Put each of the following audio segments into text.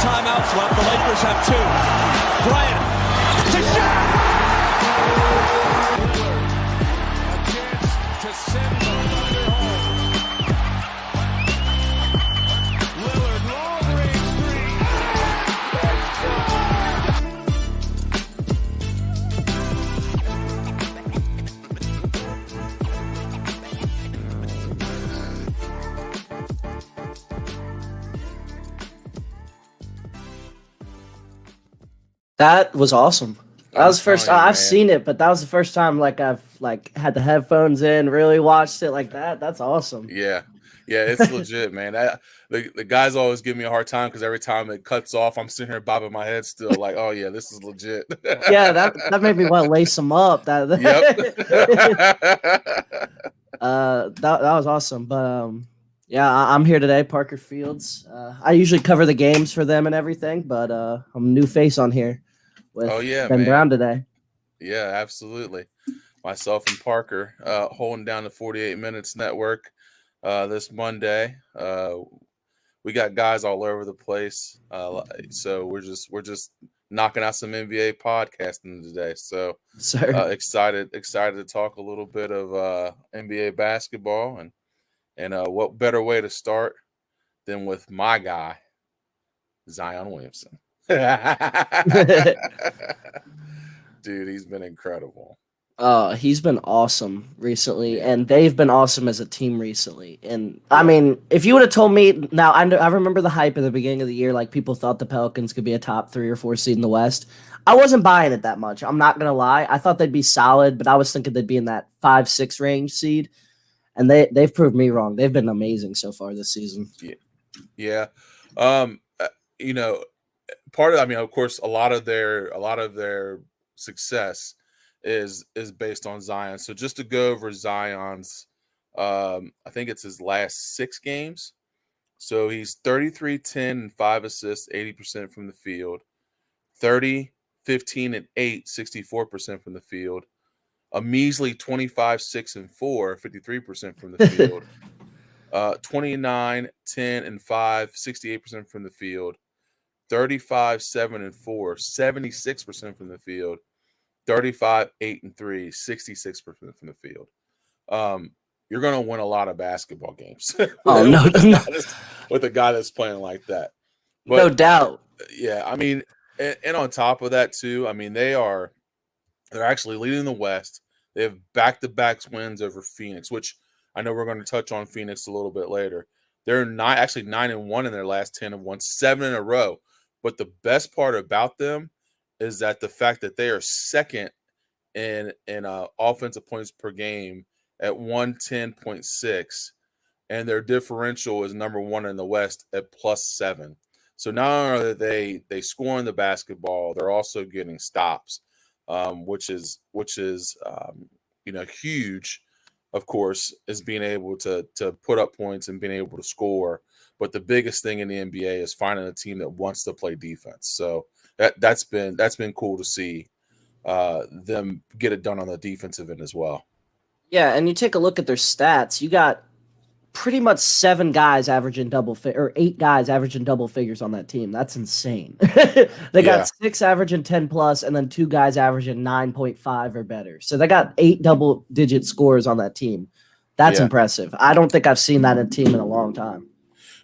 timeouts left. The Lakers have 2. Bryant to shot. A chance to send the Thunder home. Lillard, long range 3. That was awesome. That was the first time I've man. seen it, but that was the first time I've had the headphones in, really watched it like that. That's awesome. Yeah, it's legit, man. The guys always give me a hard time because every time it cuts off, I'm sitting here bobbing my head still like, oh yeah, this is legit. Yeah, that made me want to lace them up. Yep. That was awesome. But yeah, I'm here today, Parker Fields. I usually cover the games for them and everything, but I'm a new face on here with Ben man. Brown today. Yeah, absolutely. Myself and Parker holding down the 48 Minutes Network this Monday. We got guys all over the place, so we're just knocking out some NBA podcasting today. So excited to talk a little bit of NBA basketball, and what better way to start than with my guy, Zion Williamson. Dude, he's been incredible. He's been awesome recently, and they've been awesome as a team recently. And I mean, if you would have told me now, I remember the hype in the beginning of the year, like people thought the Pelicans could be a top 3 or 4 seed in the West. I wasn't buying it that much. I'm not gonna lie. I thought they'd be solid, but I was thinking they'd be in that 5-6 range seed, and they've proved me wrong. They've been amazing so far this season. Yeah. Of course, a lot of their success is based on Zion. So just to go over Zion's, I think it's his last 6 games. So he's 33, 10, and 5 assists, 80% from the field. 30, 15, and 8, 64% from the field. A measly 25, 6, and 4, 53% from the field. 29, 10, and 5, 68% from the field. 35, 7, and 4, 76% from the field. 35, 8, and 3, 66% from the field. You're going to win a lot of basketball games. Oh, no. With a guy that's playing like that. But, no doubt. Yeah, I mean, and on top of that too, I mean, they're actually leading the West. They have back-to-back wins over Phoenix, which I know we're going to touch on Phoenix a little bit later. They're 9-1 in their last 10 and won 7 in a row. But the best part about them is that the fact that they are second in offensive points per game at 110.6, and their differential is number 1 in the West at +7. So not only are they scoring the basketball, they're also getting stops, which is huge. Of course, is being able to put up points and being able to score. But the biggest thing in the NBA is finding a team that wants to play defense. So that's been cool to see them get it done on the defensive end as well. Yeah, and you take a look at their stats. You got pretty much 7 guys averaging or 8 guys averaging double figures on that team. That's insane. They got 6 averaging 10 plus, and then 2 guys averaging 9.5 or better. So they got 8 double-digit scores on that team. That's impressive. I don't think I've seen that in a team in a long time.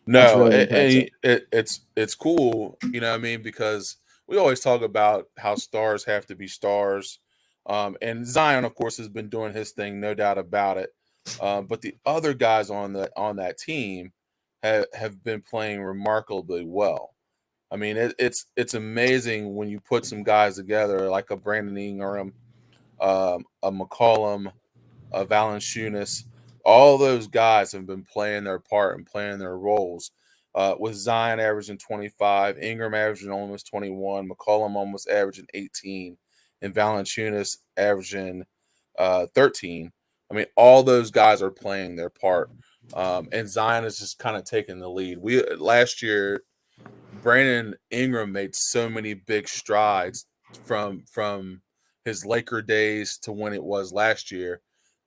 No, really it's cool, you know what I mean, because we always talk about how stars have to be stars. And Zion, of course, has been doing his thing, no doubt about it. But the other guys on that team have been playing remarkably well. I mean, it's amazing when you put some guys together like a Brandon Ingram, a McCollum, a Valanciunas. All those guys have been playing their part and playing their roles. With Zion averaging 25, Ingram averaging almost 21, McCollum almost averaging 18, and Valanciunas averaging 13. I mean, all those guys are playing their part, and Zion is just kind of taking the lead. Last year, Brandon Ingram made so many big strides from his Laker days to when it was last year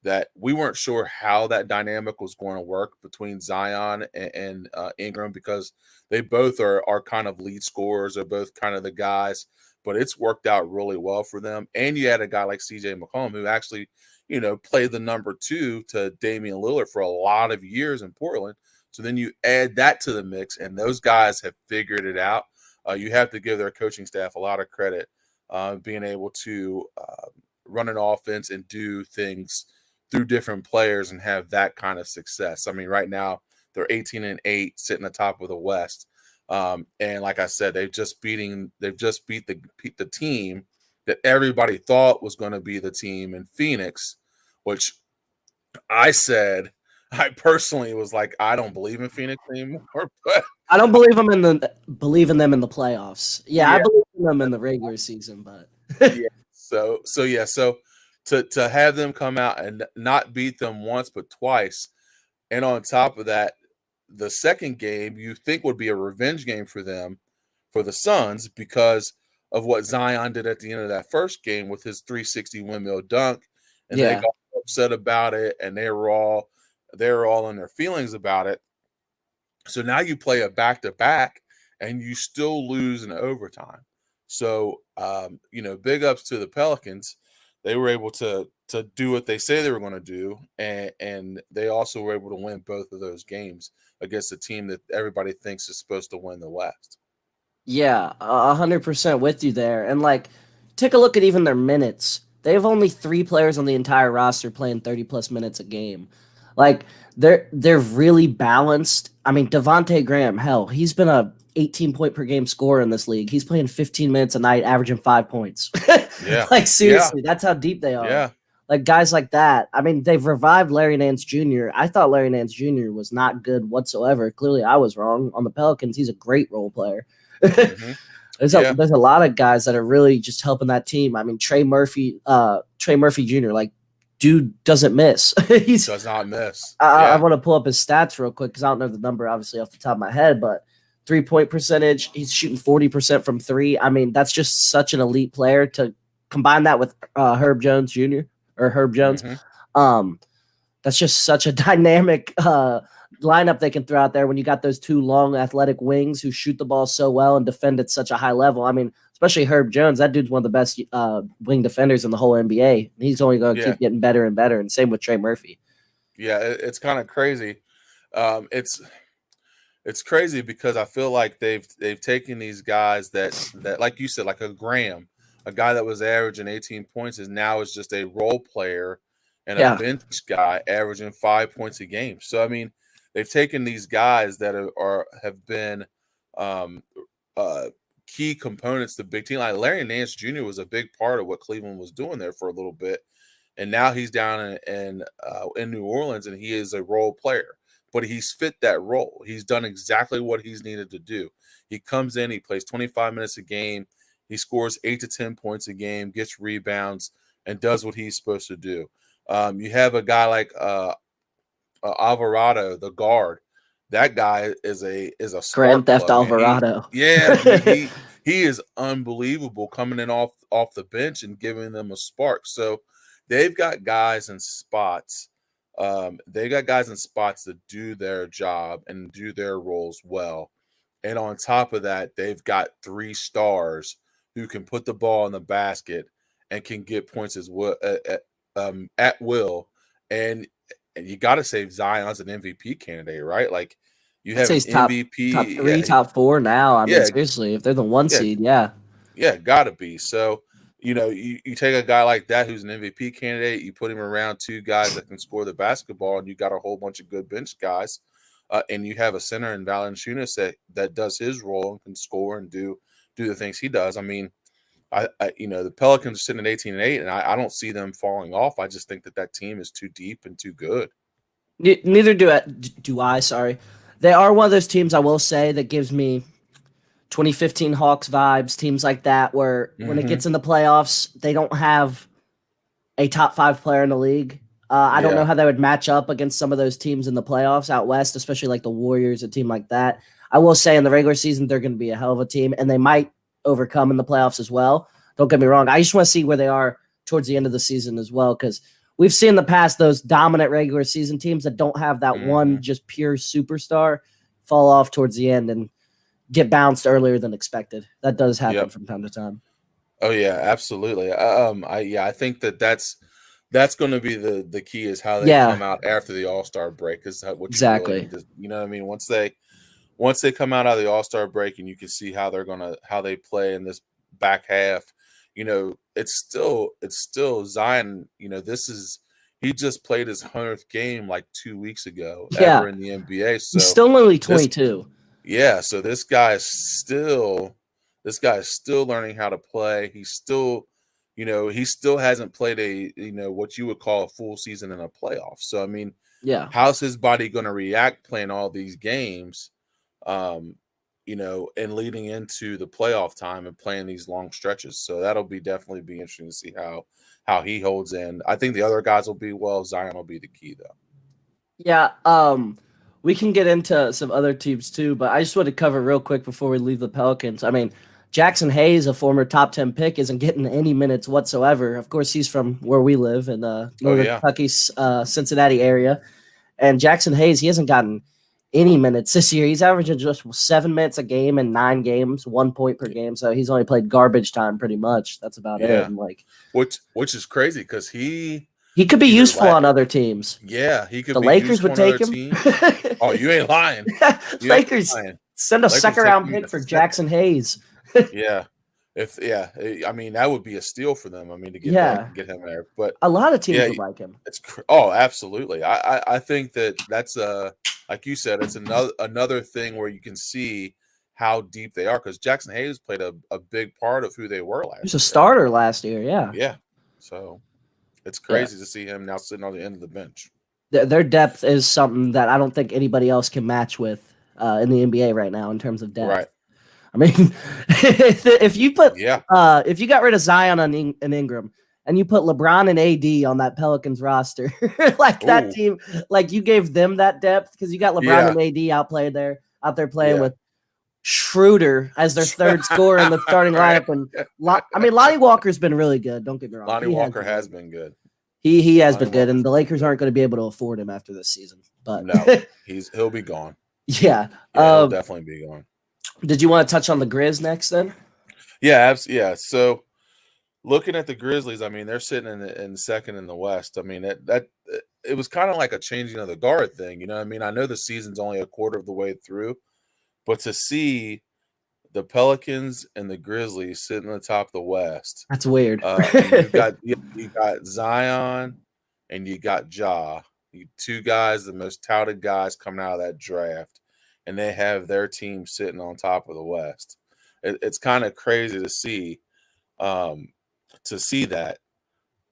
that we weren't sure how that dynamic was going to work between Zion and Ingram, because they both are kind of lead scorers. They're both kind of the guys, but it's worked out really well for them. And you had a guy like CJ McCollum who actually, played the number 2 to Damian Lillard for a lot of years in Portland. So then you add that to the mix, and those guys have figured it out. You have to give their coaching staff a lot of credit, being able to run an offense and do things through different players and have that kind of success. I mean, right now they're 18-8, sitting atop of the West. And like I said, they've just beat the team that everybody thought was going to be the team in Phoenix, which I personally was like, I don't believe in Phoenix anymore. But I don't believe them in the playoffs. Yeah, I believe in them in the regular season, but yeah. So to have them come out and not beat them once but twice, and on top of that, the second game you think would be a revenge game for them, for the Suns, because of what Zion did at the end of that first game with his 360 windmill dunk, and they got upset about it, and they were all in their feelings about it. So now you play a back-to-back, and you still lose in overtime. So, big ups to the Pelicans. They were able to do what they say they were going to do, and they also were able to win both of those games against a team that everybody thinks is supposed to win the West. Yeah, 100% with you there. And, take a look at even their minutes. They have only 3 players on the entire roster playing 30-plus minutes a game. They're really balanced. I mean, Devontae Graham, hell, he's been a 18-point-per-game scorer in this league. He's playing 15 minutes a night, averaging 5 points. Yeah. Seriously, that's how deep they are. Yeah. Guys like that. I mean, they've revived Larry Nance Jr. I thought Larry Nance Jr. was not good whatsoever. Clearly, I was wrong. On the Pelicans, he's a great role player. Mm-hmm. There's a lot of guys that are really just helping that team. I mean, Trey Murphy Jr., dude doesn't miss. He does not miss. I want to pull up his stats real quick because I don't know the number obviously off the top of my head, but 3-point percentage, he's shooting 40% from 3. I mean, that's just such an elite player. To combine that with Herb Jones Jr. or Herb Jones, that's just such a dynamic lineup they can throw out there when you got those 2 long athletic wings who shoot the ball so well and defend at such a high level. I mean, especially Herb Jones, that dude's one of the best wing defenders in the whole NBA. He's only going to keep getting better and better, and same with Trey Murphy. Yeah, it's kind of crazy. It's crazy because I feel like they've taken these guys that like you said, like a Graham, a guy that was averaging 18 points is just a role player and a bench guy averaging 5 points a game. So I mean, they've taken these guys that have been key components to big team. Like Larry Nance Jr. was a big part of what Cleveland was doing there for a little bit, and now he's down in New Orleans, and he is a role player. But he's fit that role. He's done exactly what he's needed to do. He comes in, he plays 25 minutes a game, he scores 8 to 10 points a game, gets rebounds, and does what he's supposed to do. You have a guy like Alvarado, the guard. That guy is a Grand Theft Alvarado. He is unbelievable coming in off the bench and giving them a spark. So they've got guys in spots. To do their job and do their roles well. And on top of that, they've got 3 stars who can put the ball in the basket and can get points at will. And you got to say Zion's an MVP candidate, right? Like you have an MVP. Top 3, top 4 now. I mean, seriously, if they're the 1 seed, Yeah, got to be. So, you take a guy like that who's an MVP candidate, you put him around 2 guys that can score the basketball, and you got a whole bunch of good bench guys, and you have a center in Valanciunas that does his role and can score and do the things he does. I mean, the Pelicans are sitting at 18-8, and I don't see them falling off. I just think that team is too deep and too good. Neither do I. Sorry, they are one of those teams I will say that gives me 2015 Hawks vibes, teams like that, where when it gets in the playoffs, they don't have a top 5 player in the league. I don't know how they would match up against some of those teams in the playoffs out west, especially like the Warriors, a team like that. I will say in the regular season, they're going to be a hell of a team, and they might overcome in the playoffs as well. Don't get me wrong. I just want to see where they are towards the end of the season as well, because we've seen in the past those dominant regular season teams that don't have that one Mhm. just pure superstar fall off towards the end and get bounced earlier than expected. That does happen Yep. from time to time. Oh yeah, absolutely. I think that's going to be the key is how they Yeah, come out after the All-Star break is what you really exactly. need to, you know what I mean? Once they come out of the All-Star break and you can see how they play in this back half, it's still Zion, he just played his 100th game like 2 weeks ago Yeah, ever in the NBA. he's So still only this 22. yeah, so this guy is still learning how to play. He still hasn't played what you would call a full season in a playoff. So I mean, Yeah. how's his body going to react playing all these games, um, and leading into the playoff time and playing these long stretches? So that'll definitely be interesting to see how he holds in. I think the other guys will be well. Zion will be the key though. Yeah, we can get into some other teams too, but I just want to cover real quick before we leave the Pelicans. I mean, Jackson Hayes, a former top 10 pick, isn't getting any minutes whatsoever. Of course, he's from where we live in Oh Northern yeah, Kentucky, Cincinnati area. And Jackson Hayes, he hasn't gotten any minutes this year. He's averaging just 7 minutes a game in 9 games, 1 point per game. So he's only played garbage time pretty much. That's about it. yeah. And like Which is crazy because he could be either useful la- on other teams. yeah, he could The be Lakers useful would on other take him. teams. Oh, you ain't lying. You ain't Lakers lying. send a Lakers second take round him in pick a for second. Jackson Hayes. Yeah. I mean, that would be a steal for them. I mean, to Yeah, get him there. But a lot of teams yeah, would like him. absolutely. I think that's like you said, it's another thing where you can see how deep they are because Jackson Hayes played a big part of who they were He was a last year. starter last year. Yeah, Yeah. So it's yeah. crazy to see him now sitting on the end of the bench. Their depth is something that I don't think anybody else can match with in the NBA right now in terms of depth. Right. I mean, if you put Yeah. if you got rid of Zion and Ingram and you put LeBron and AD on that Pelicans roster, like that Ooh. team, like you gave them that depth because you got LeBron Yeah. and AD out there playing Yeah. with Schroeder as their third scorer in the starting Right. lineup. And I mean, Lonnie Walker's been really good. Don't get me wrong. Lonnie He has Walker been has good. been good. He has Lonnie been good, and Walker's the been Lakers good. aren't going to be able to afford him after this season. But No, he'll be gone. yeah. Yeah, he'll definitely be gone. Did you want to touch on the Grizz next then? Yeah, yeah. So looking at the Grizzlies, I mean, they're sitting in second in the West. I mean, that it was kind of like a changing of the guard thing. You know what I mean? I know the season's only a quarter of the way through, but to see the Pelicans and the Grizzlies sitting on the top of the West, That's weird. and you got Zion and you got Ja, two guys, the most touted guys coming out of that draft, and they have their team sitting on top of the West. It's kind of crazy to see that.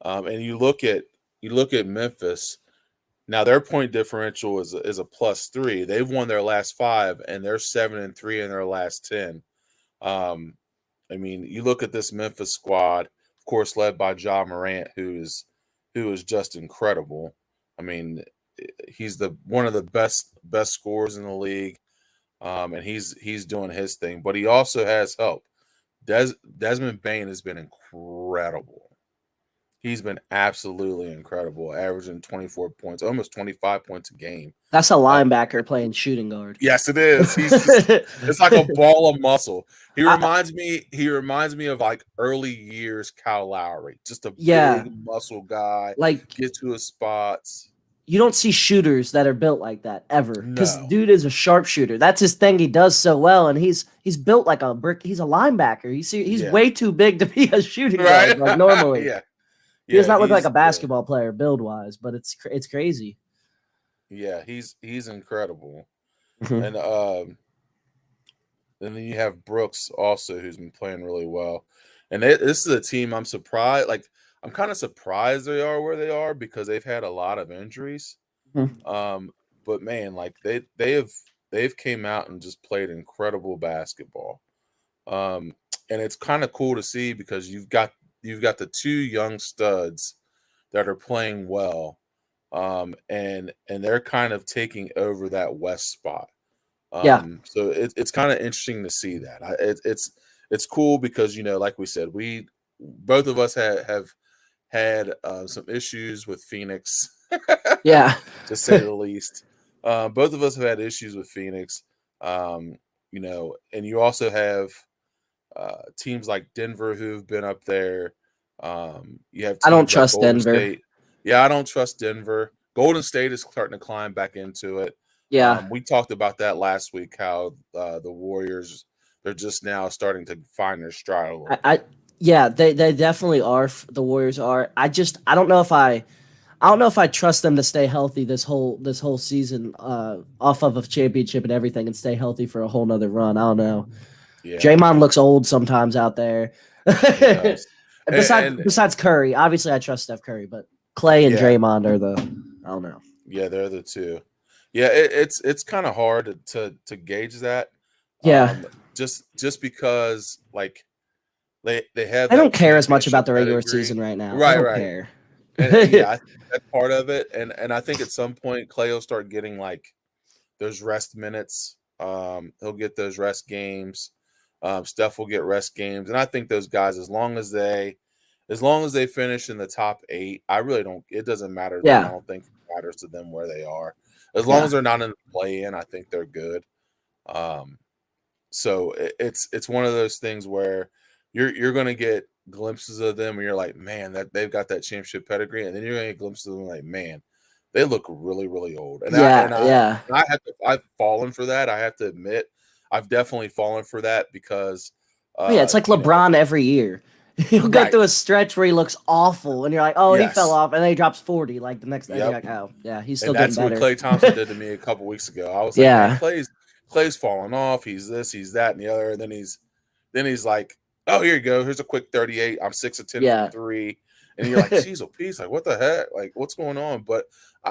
And you look at Memphis. Now their point differential is a +3. They've won their last 5, and they're 7-3 in their last 10. I mean, you look at this Memphis squad, of course, led by Ja Morant, who is just incredible. I mean, he's one of the best scorers in the league, and he's doing his thing. But he also has help. Desmond Bane has been incredible. He's been absolutely incredible, averaging 24 points, almost 25 points a game. That's a linebacker playing shooting guard. Yes, it is. It's like a ball of muscle. He reminds me of like early years Kyle Lowry, just a Yeah, big muscle guy, like get to his spots. you don't see shooters that are built like that ever. Because No. dude is a sharpshooter. That's his thing. He does so well, and he's built like a brick. He's a linebacker. He's Yeah. way too big to be a shooting Right? guard. Like normally, Yeah. he does not look like a Yeah. basketball player build wise, but it's crazy. Yeah, he's incredible. Mhm. And then you have Brooks also, who's been playing really well. And this is a team I'm surprised. Like I'm kind of surprised they are where they are because they've had a lot of injuries. Mhm. But man, like they've came out and just played incredible basketball. And it's kind of cool to see because you've got the two young studs that are playing well. And they're kind of taking over that West spot. Yeah, So it's kind of interesting to see that. It's cool because like we said, we both of us have had some issues with Phoenix, Yeah. to say the least. Both of us have had issues with Phoenix, you know, and you also have teams like Denver who've been up there. You have I don't teams like trust Golden Denver. State. Yeah, I don't trust Denver. Golden State is starting to climb back into it. Yeah. We talked about that last week, how the Warriors, they're just now starting to find their stride a little bit. Yeah, they definitely are. The Warriors are. I don't know if I trust them to stay healthy this whole season, off of a championship and everything, and stay healthy for a whole nother run. I don't know. Yeah, Draymond looks old sometimes out there. he does. And Besides Curry, obviously I trust Steph Curry, but Clay and yeah, Draymond are I don't know. yeah, they're the two. Yeah, it's kind of hard to gauge that, Yeah, just because like they have I don't that care as much about championship the regular pedigree. season right now. I Right, don't right. care. And yeah, I think that's part of it. And I think at some point Clay will start getting like those rest minutes. He'll get those rest games. Steph will get rest games. And I think those guys, as long as they finish in the top 8, I really don't. It doesn't matter to them. I Yeah, don't think it matters to them where they are. As long as yeah, they're not in the play-in, I think they're good. Um, so it's one of those things where you're going to get glimpses of them, and you're like, man, that they've got that championship pedigree, and then you're going to get glimpses of them, like, man, they look really, really old. And yeah, yeah. I've fallen for that. I have to admit, I've definitely fallen for that because, Oh, yeah, it's like you know, LeBron every year. He'll go right? through a stretch where he looks awful, and you're like, "Oh, he fell Yes, off," and then he drops 40 like the next day. And you're yep. like, "Oh, yeah, he's still And getting that's what better." Klay Thompson did to me a couple weeks ago. I was like, man, Yeah, Clay's falling off. He's this, he's that, and the other. And then he's like, oh, here you go. Here's a quick 38. I'm 6 of 10 from yeah. 3. And you're like, geez, oh, peace. Like, what the heck? Like, what's going on? But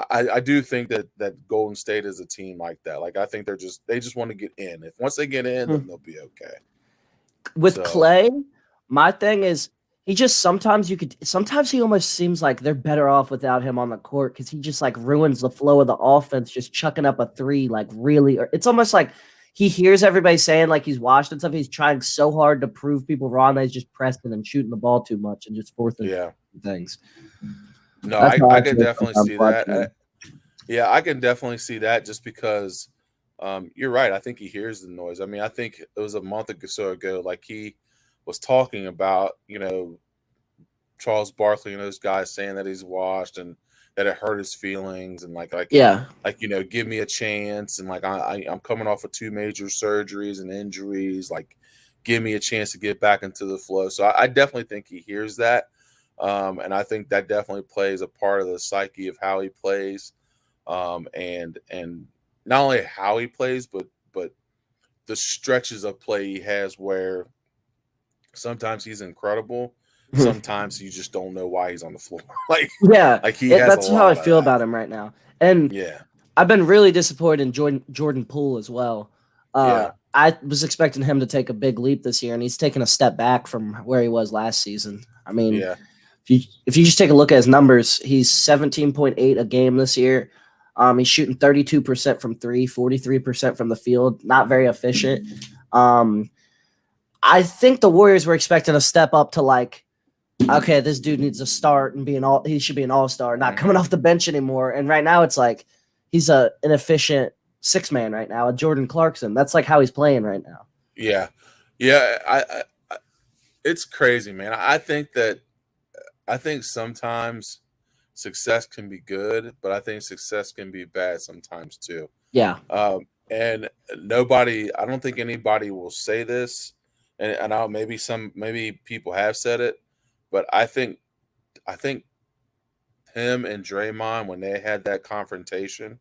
I do think that Golden State is a team like that. Like, I think they just want to get in. If once they get in, then they'll be okay. With So Clay, my thing is he just sometimes he almost seems like they're better off without him on the court because he just like ruins the flow of the offense, just chucking up a three like really. Or it's almost like he hears everybody saying like he's washed and stuff. He's trying so hard to prove people wrong that he's just pressing and shooting the ball too much and just forcing yeah, things. no, That's how I I can feel definitely sometimes see watching that. him. Yeah, I can definitely see that just because you're right. I think he hears the noise. I mean, I think it was a month or so ago, like he was talking about, you know, Charles Barkley and those guys saying that he's washed and that it hurt his feelings and Yeah. you know, give me a chance, and like I'm coming off of 2 major surgeries and injuries, like give me a chance to get back into the flow. So I definitely think he hears that. And I think that definitely plays a part of the psyche of how he plays. And not only how he plays, but the stretches of play he has where sometimes he's incredible. Sometimes you just don't know why he's on the floor. Yeah, like he has a that's how I lot of feel that. about him right now. And Yeah. I've been really disappointed in Jordan Poole as well. Yeah. I was expecting him to take a big leap this year, and he's taken a step back from where he was last season. I mean, Yeah. if you just take a look at his numbers, he's 17.8 a game this year. He's shooting 32% from 3, 43% from the field. Not very efficient. I think the Warriors were expecting a step up to like, okay, this dude needs to start and he should be an all-star, not coming off the bench anymore. And right now it's like he's an inefficient 6-man right now, a Jordan Clarkson. That's like how he's playing right now. Yeah. Yeah. I it's crazy, man. I think sometimes success can be good, but I think success can be bad sometimes too. Yeah. And I don't think anybody will say this, and I know maybe people have said it, but I think him and Draymond, when they had that confrontation,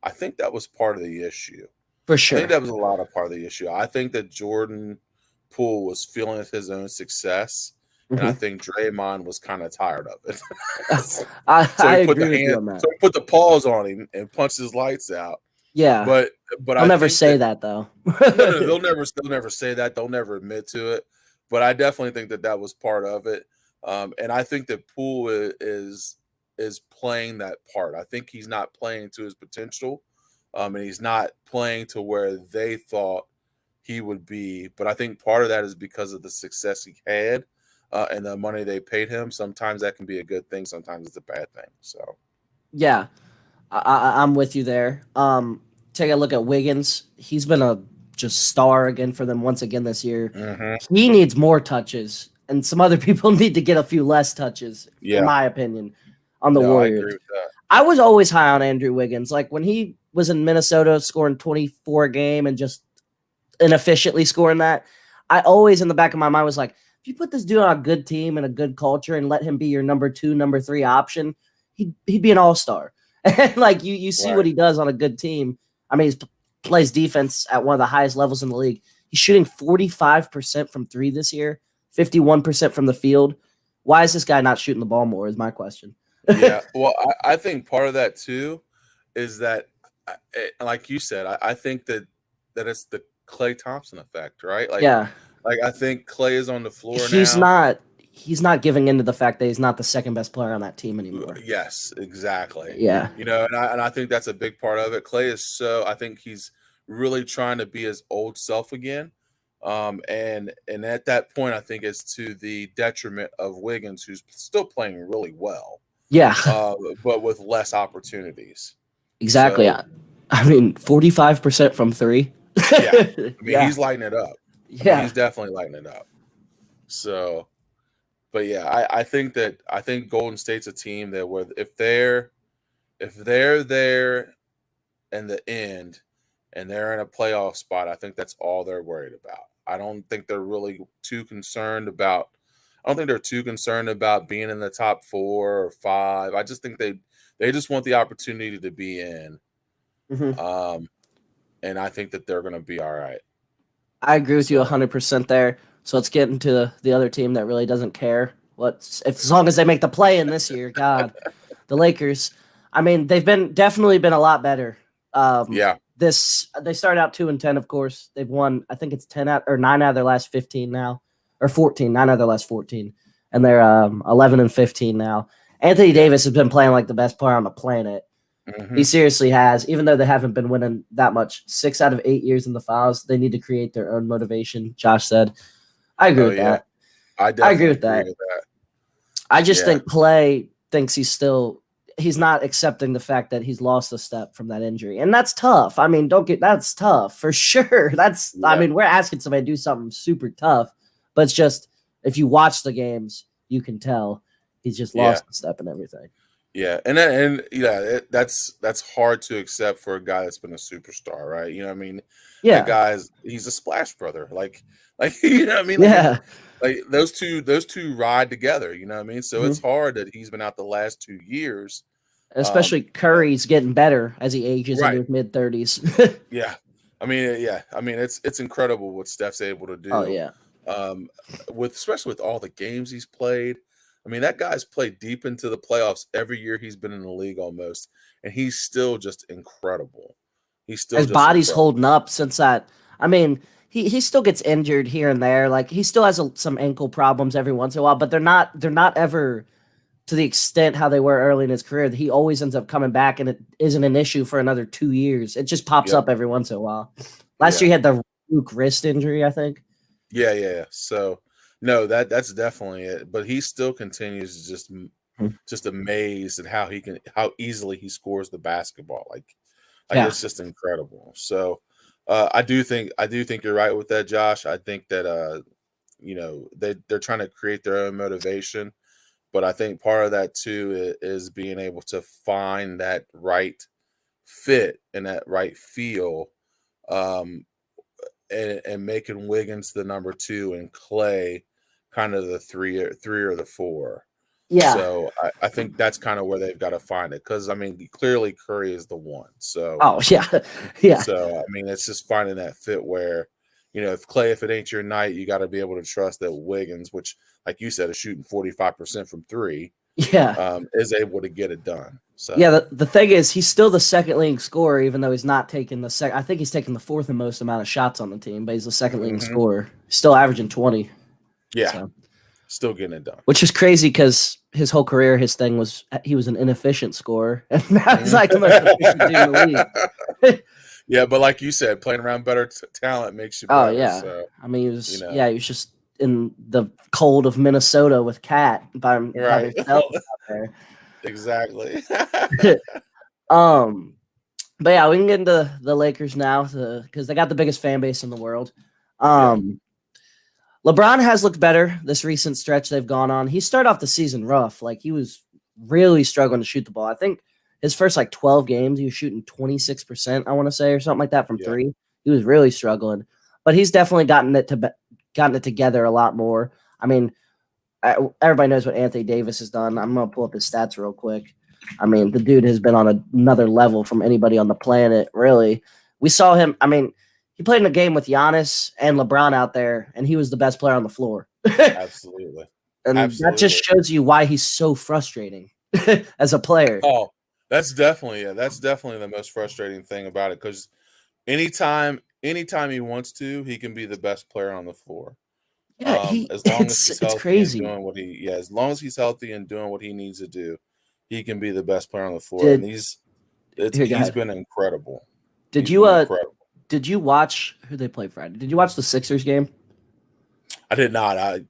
I think that was part of the issue. For I think sure. that was a lot of part of the issue. I think that Jordan Poole was feeling his own success, and I Mhm. think Draymond was kind of tired of it. I agree with you on that. So he put the paws on him and punched his lights out. Yeah. But I'll I never think say that that though. no, they'll never say that. They'll never admit to it. But I definitely think that was part of it. And I think that Poole is playing that part. I think he's not playing to his potential, and he's not playing to where they thought he would be. But I think part of that is because of the success he had. and the money they paid him, sometimes that can be a good thing. Sometimes it's a bad thing. So, Yeah, I'm with you there. Take a look at Wiggins. He's been a just star again for them once again this year. mm-hmm. He needs more touches, and some other people need to get a few less touches, in my opinion, on the Warriors. I agree with that. I was always high on Andrew Wiggins. Like when he was in Minnesota scoring 24 a game and just inefficiently scoring that, I always in the back of my mind was like, if you put this dude on a good team and a good culture and let him be your number 2, number 3 option, he'd be an all-star. And like you see what he does on a good team. I mean, he plays defense at one of the highest levels in the league. He's shooting 45% from 3 this year, 51% from the field. Why is this guy not shooting the ball more is my question. Yeah, well, I think part of that too is that, like you said, I think that it's the Klay Thompson effect, right? Like, like I think Klay is on the floor now. He's not giving into the fact that he's not the second best player on that team anymore. Yes, exactly. Yeah, you know, and I think that's a big part of it. Klay is I think he's really trying to be his old self again. And at that point, I think it's to the detriment of Wiggins, who's still playing really well. Yeah, but with less opportunities. Exactly. So, I mean, 45% from 3. Yeah, I mean, he's lighting it up. Yeah, he's definitely lighting it up. So, but yeah, I think Golden State's a team that if they're there in the end and they're in a playoff spot, I think that's all they're worried about. I don't think they're really too concerned about. I don't think they're too concerned about being in the top 4 or 5. I just think they just want the opportunity to be in. Mm-hmm. And I think that they're going to be all right. I agree with you 100% there. So let's get into the other team that really doesn't care. As long as they make the play in this year, God, the Lakers. I mean, they've definitely been a lot better. They started out 2-10, of course. They've won, I think it's 9 out of their last 15 now. Or 14, 9 out of their last 14. And they're 11-15 now. Anthony Davis has been playing like the best player on the planet. Mm-hmm. He seriously has, even though they haven't been winning that much. 6 out of 8 years in the finals, they need to create their own motivation, Josh said. I agree with that. I agree with that. I just think Klay thinks he's not accepting the fact that he's lost a step from that injury. And that's tough. I mean, that's tough for sure. I mean, we're asking somebody to do something super tough. But it's just, if you watch the games, you can tell he's just lost a step and everything. Yeah, that's hard to accept for a guy that's been a superstar, right? You know what I mean? Yeah. That he's a splash brother. Like you know what I mean? Like those two ride together, you know what I mean? So it's hard that he's been out the last 2 years. Especially Curry's getting better as he ages into his mid-30s. Yeah. I mean, it's incredible what Steph's able to do. Oh, yeah. Especially with all the games he's played. I mean, that guy's played deep into the playoffs every year he's been in the league almost, and he's still just incredible. His body's holding up since that. I mean, he still gets injured here and there. Like he still has some ankle problems every once in a while, but they're not ever to the extent how they were early in his career. He always ends up coming back, and it isn't an issue for another 2 years. It just pops up every once in a while. Last year he had the wrist injury, I think. Yeah. So, no, that's definitely it. But he still continues to just amazed at how easily he scores the basketball. Like it's just incredible. So, I do think you're right with that, Josh. I think that they're trying to create their own motivation, but I think part of that too is being able to find that right fit and that right feel. And making Wiggins the number 2 and Klay kind of the 3 or the 4. Yeah. So I think that's kind of where they've got to find it. Because, I mean, clearly Curry is the 1. So. Oh, yeah. Yeah. So, I mean, it's just finding that fit where, if it ain't your night, you got to be able to trust that Wiggins, which, like you said, is shooting 45% from 3. Yeah. Is able to get it done. So yeah, the thing is, he's still the second leading scorer, even though he's not taking the second. I think he's taking the 4th and most amount of shots on the team, but he's the second leading scorer. He's still averaging 20. Yeah, still getting it done. Which is crazy because his whole career, his thing was he was an inefficient scorer, and now he's like the most efficient dude in the league. Yeah, but like you said, playing around better talent makes you better. Oh yeah, so, I mean, he was just in the cold of Minnesota with Cat by Right. himself out there. Exactly. But yeah, we can get into the Lakers now because they got the biggest fan base in the world. LeBron has looked better this recent stretch they've gone on. He started off the season rough. Like, he was really struggling to shoot the ball. I think his first 12 games, he was shooting 26%, I want to say, or something like that from three. He was really struggling. But he's definitely gotten it together a lot more. I mean, everybody knows what Anthony Davis has done. I'm going to pull up his stats real quick. I mean, the dude has been on another level from anybody on the planet, really. We saw him. I mean, he played in a game with Giannis and LeBron out there, and he was the best player on the floor. Absolutely. And that just shows you why he's so frustrating as a player. Oh, that's definitely the most frustrating thing about it, because anytime he wants to, he can be the best player on the floor. Yeah, as long as he's healthy crazy. and doing as long as he's healthy and doing what he needs to do, he can be the best player on the floor. And he's been incredible. Did you watch who they played Friday? Did you watch the Sixers game? I did not.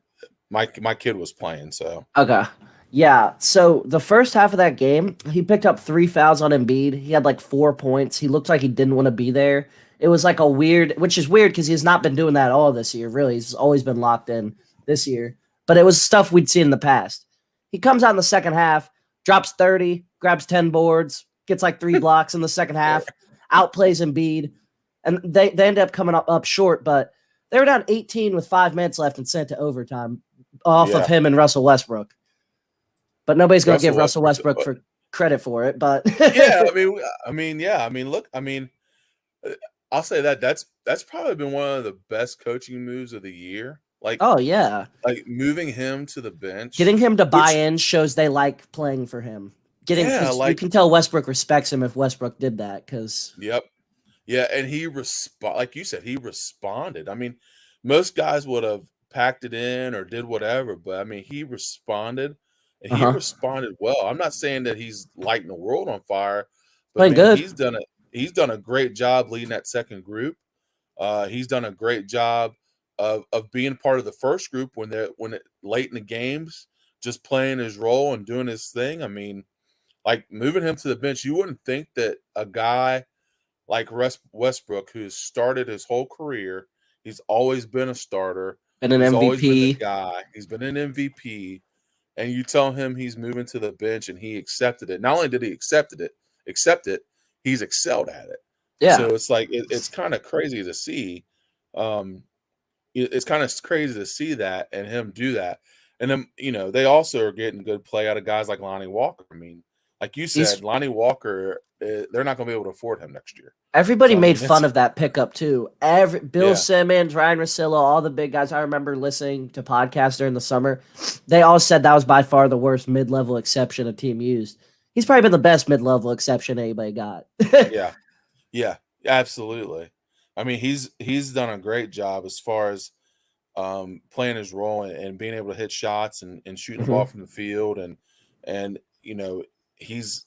My kid was playing, so. Okay. Yeah. So the first half of that game, he picked up 3 fouls on Embiid. He had 4 points. He looked like he didn't want to be there. It was which is weird because he's not been doing that all this year, really. He's always been locked in this year. But it was stuff we'd seen in the past. He comes out in the second half, drops 30, grabs 10 boards, gets 3 blocks in the second half, outplays Embiid. And they ended up coming up short, but they were down 18 with 5 minutes left and sent to overtime off of him and Russell Westbrook. But nobody's going to give Russell Westbrook for credit for it. But look, I'll say that's probably been one of the best coaching moves of the year. Moving him to the bench, getting him to buy in shows they like playing for him. You can tell Westbrook respects him if Westbrook did that. Yeah, and he like you said, he responded. I mean, most guys would have packed it in or did whatever, but I mean, he responded, and he responded well. I'm not saying that he's lighting the world on fire, but good. He's done a great job leading that second group. He's done a great job of being part of the first group when late in the games, just playing his role and doing his thing. I mean, moving him to the bench, you wouldn't think that a guy like Westbrook, who's started his whole career, he's always been a starter, and an MVP. Always been the guy. He's been an MVP, and you tell him he's moving to the bench, and he accepted it. Not only did he accept it, he's excelled at it. Yeah. So it's it's kind of crazy to see. It's kind of crazy to see that and him do that. And then, they also are getting good play out of guys like Lonnie Walker. I mean, like you said, Lonnie Walker, they're not going to be able to afford him next year. Everybody made fun of that pickup too. Bill Simmons, Ryan Russillo, all the big guys. I remember listening to podcasts during the summer. They all said that was by far the worst mid-level exception a team used. He's probably been the best mid-level exception anybody got. Yeah, absolutely. I mean, he's done a great job as far as playing his role and being able to hit shots and shooting the ball from the field, and he's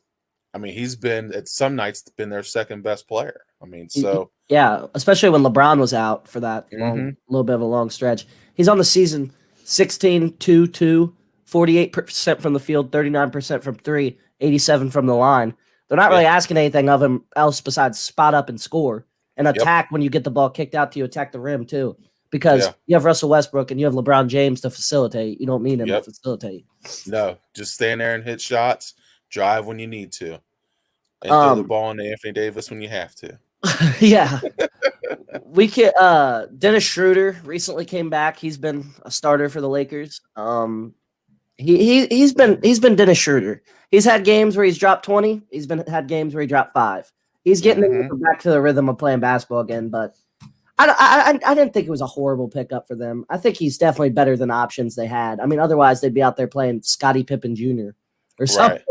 been at some nights been their second best player. I mean, so yeah, especially when LeBron was out for that little bit of a long stretch. He's on the season 16-2-2, 48% from the field, 39% from three, 87 from the line. They're not really asking anything of him else besides spot up and score and attack when you get the ball kicked out to you, attack the rim too. Because you have Russell Westbrook and you have LeBron James to facilitate. You don't need him to facilitate. No, just stand there and hit shots, drive when you need to, and throw the ball into Anthony Davis when you have to. Yeah. Dennis Schroeder recently came back. He's been a starter for the Lakers. He's been Dennis Schroeder. He's had games where he's dropped 20. He's had games where he dropped 5. He's getting back to the rhythm of playing basketball again, but I didn't think it was a horrible pickup for them. I think he's definitely better than options they had. I mean, otherwise they'd be out there playing Scottie Pippen Jr. or something.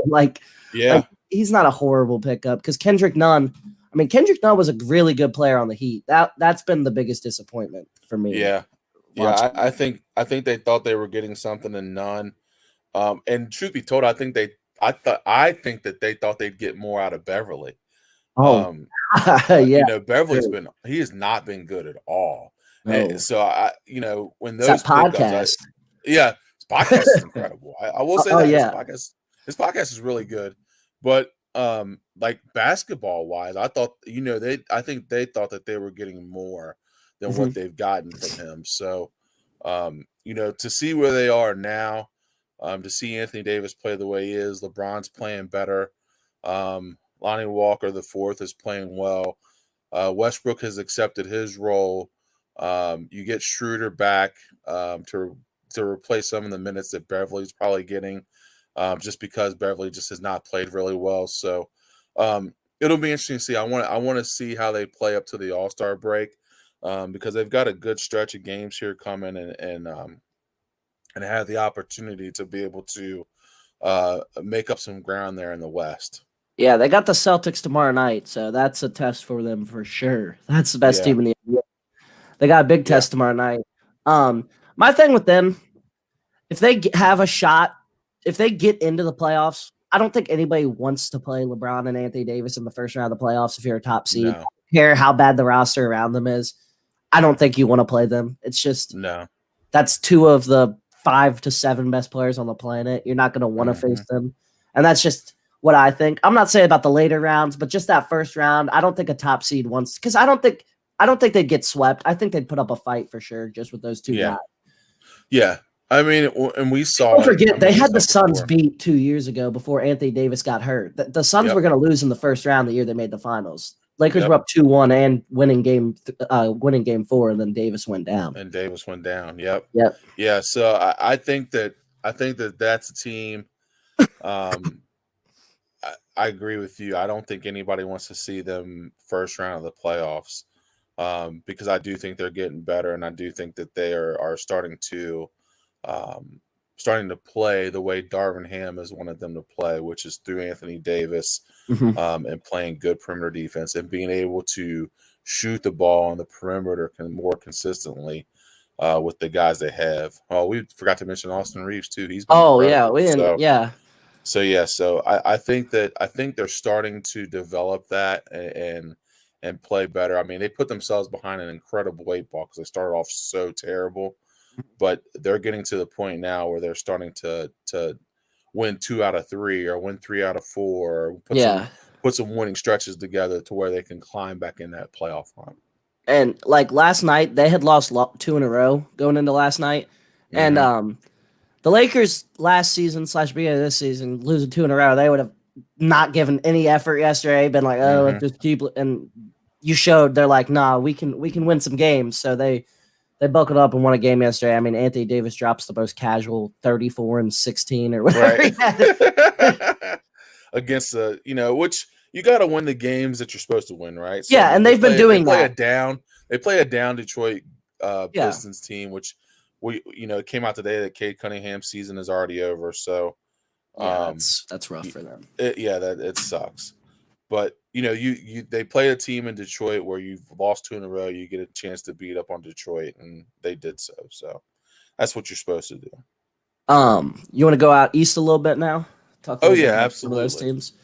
He's not a horrible pickup because Kendrick Nunn was a really good player on the Heat. That's been the biggest disappointment for me. Yeah. I think they thought they were getting something in Nunn. And truth be told, I think that they thought they'd get more out of Beverly. Beverly's he has not been good at all. Oh, So when it's that those pickups, podcast. his podcast is incredible. I will say Oh that yeah. his podcast is really good. But like basketball wise, I thought I think they thought that they were getting more than Mhm. what they've gotten from him. So to see where they are now, to see Anthony Davis play the way he is, LeBron's playing better. Lonnie Walker the fourth is playing well. Westbrook has accepted his role. You get Schroeder back to replace some of the minutes that Beverly's probably getting, just because Beverly just has not played really well. So it'll be interesting to see. I want to see how they play up to the All-Star break, because they've got a good stretch of games here coming, and have the opportunity to be able to make up some ground there in the West. Yeah, they got the Celtics tomorrow night, so that's a test for them for sure. That's the best Yeah. team in the NBA. They got a big test tomorrow night. My thing with them, if they have a shot, if they get into the playoffs, I don't think anybody wants to play LeBron and Anthony Davis in the first round of the playoffs if you're a top seed. No. I don't care how bad the roster around them is. I don't think you want to play them. It's just that's two of the 5 to 7 best players on the planet. You're not going to want to face them. And that's just what I think. I'm not saying about the later rounds, but just that first round, I don't think a top seed wants, because I don't think they'd get swept. I think they'd put up a fight for sure, just with those two guys. Yeah. I mean, and we saw. Don't forget, they had the Suns beat 2 years ago before Anthony Davis got hurt. The Suns were going to lose in the first round the year they made the finals. Lakers were up 2-1 and winning game 4, and then Davis went down. Yep. Yeah. So I think that that's a team. I agree with you. I don't think anybody wants to see them first round of the playoffs, because I do think they're getting better, and I do think that they are starting to play the way Darvin Ham has wanted them to play, which is through Anthony Davis, and playing good perimeter defense and being able to shoot the ball on the perimeter more consistently with the guys they have. Oh, we forgot to mention Austin Reeves too. He's been incredible. We didn't. So I think they're starting to develop that and play better. I mean, they put themselves behind an incredible 8 ball because they started off so terrible, but they're getting to the point now where they're starting to win 2 out of 3 or win 3 out of 4, or put some winning stretches together to where they can climb back in that playoff run. And like last night, they had lost 2 in a row going into last night, and the Lakers last season / beginning of this season, losing 2 in a row, they would have not given any effort yesterday, been like, let's just keep. And you showed they're like, nah, we can win some games. So they buckled up and won a game yesterday. I mean, Anthony Davis drops the most casual 34 and 16 or whatever. Right. Against which you got to win the games that you're supposed to win, right? So and they've been doing that. They play a down Detroit Pistons team, which it came out today that Cade Cunningham's season is already over. So that's rough for them. It sucks. But they play a team in Detroit where you've lost 2 in a row. You get a chance to beat up on Detroit, and they did so. So that's what you're supposed to do. You want to go out east a little bit now? Absolutely. Those teams.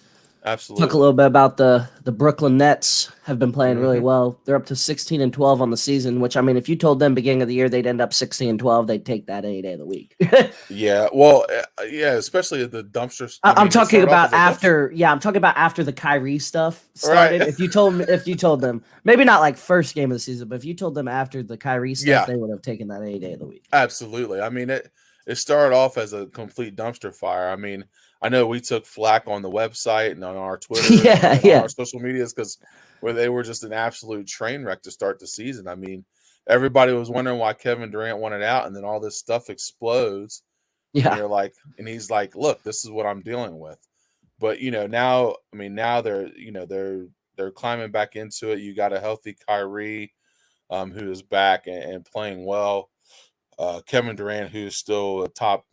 Absolutely. Talk a little bit about the Brooklyn Nets have been playing really well. They're up to 16-12 on the season, which, I mean, if you told them beginning of the year they'd end up 16-12, they'd take that any day of the week. Especially the dumpster. I'm talking about after. Yeah, I'm talking about after the Kyrie stuff started. Right. If you told them, maybe not like first game of the season, but if you told them after the Kyrie stuff, they would have taken that any day of the week. Absolutely. I mean, it started off as a complete dumpster fire. I mean, I know we took flack on the website and on our Twitter and on our social medias where they were just an absolute train wreck to start the season. I mean, everybody was wondering why Kevin Durant wanted out, and then all this stuff explodes. Yeah. And he's like, look, this is what I'm dealing with. But, now they're climbing back into it. You got a healthy Kyrie who is back and playing well. Kevin Durant, who's still a top